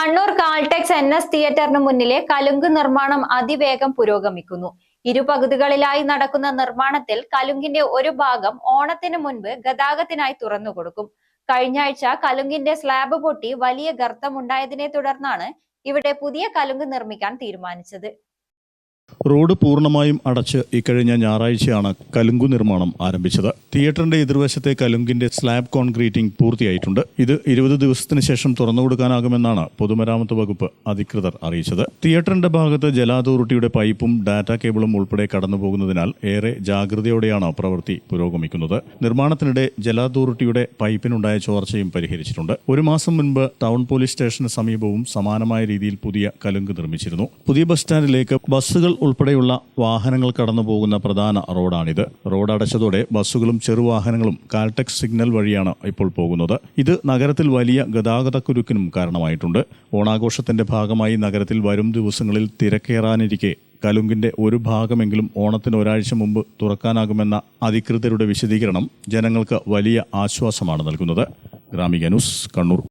Kannur Caltex NS തിയേറ്ററിന് മുന്നിലെ കലുങ്ക് നിർമ്മാണം അതിവേഗം പുരോഗമിക്കുന്നു. ഇരുപകുതികളിലായി നടക്കുന്ന നിർമ്മാണത്തിൽ കലുങ്കിന്റെ ഒരു ഭാഗം ഓണത്തിന് മുൻപ് ഗതാഗതത്തിനായി തുറന്നുകൊടുക്കും. കഴിഞ്ഞ ആഴ്ച കലുങ്കിന്റെ സ്ലാബ് പൊട്ടി വലിയ ഗർത്തമുണ്ടായതിനെ തുടർന്നാണ് ഇവിടെ പുതിയ കലുങ്ക് നിർമ്മിക്കാൻ തീരുമാനിച്ചത്. റോഡ് പൂർണ്ണമായും അടച്ച് ഇക്കഴിഞ്ഞ ഞായറാഴ്ചയാണ് കലുങ്കു നിർമ്മാണം ആരംഭിച്ചത്. തിയേറ്ററിന്റെ എതിർവശത്തെ കലുങ്കിന്റെ സ്ലാബ് കോൺക്രീറ്റിംഗ് പൂർത്തിയായിട്ടുണ്ട്. ഇത് 20 ദിവസത്തിന് ശേഷം തുറന്നുകൊടുക്കാനാകുമെന്നാണ് പൊതുമരാമത്ത് വകുപ്പ് അധികൃതർ അറിയിച്ചത്. തിയേറ്ററിന്റെ ഭാഗത്ത് ജല അതോറിറ്റിയുടെ പൈപ്പും ഡാറ്റാ കേബിളും ഉൾപ്പെടെ കടന്നുപോകുന്നതിനാൽ ഏറെ ജാഗ്രതയോടെയാണ് പ്രവൃത്തി പുരോഗമിക്കുന്നത്. നിർമ്മാണത്തിനിടെ ജല അതോറിറ്റിയുടെ പൈപ്പിനുണ്ടായ ചോർച്ചയും പരിഹരിച്ചിട്ടുണ്ട്. ഒരു മാസം മുൻപ് ടൗൺ പോലീസ് സ്റ്റേഷന് സമീപവും സമാനമായ രീതിയിൽ പുതിയ കലുങ്ക് നിർമ്മിച്ചിരുന്നു. പുതിയ ബസ് സ്റ്റാൻഡിലേക്ക് ബസ്സുകൾ ഉൾപ്പെടെയുള്ള വാഹനങ്ങൾ കടന്നുപോകുന്ന പ്രധാന റോഡാണിത്. റോഡ് അടച്ചതോടെ ബസ്സുകളും ചെറുവാഹനങ്ങളും കാൽടെക്സ് സിഗ്നൽ വഴിയാണ് ഇപ്പോൾ പോകുന്നത്. ഇത് നഗരത്തിൽ വലിയ ഗതാഗതക്കുരുക്കിനും കാരണമായിട്ടുണ്ട്. ഓണാഘോഷത്തിന്റെ ഭാഗമായി നഗരത്തിൽ വരും ദിവസങ്ങളിൽ തിരക്കേറാനിരിക്കെ കലുങ്കിന്റെ ഒരു ഭാഗമെങ്കിലും ഓണത്തിന് ഒരാഴ്ച മുമ്പ് തുറക്കാനാകുമെന്ന അധികൃതരുടെ വിശദീകരണം ജനങ്ങൾക്ക് വലിയ ആശ്വാസമാണ് നൽകുന്നത്. ഗ്രാമിക ന്യൂസ്, കണ്ണൂർ.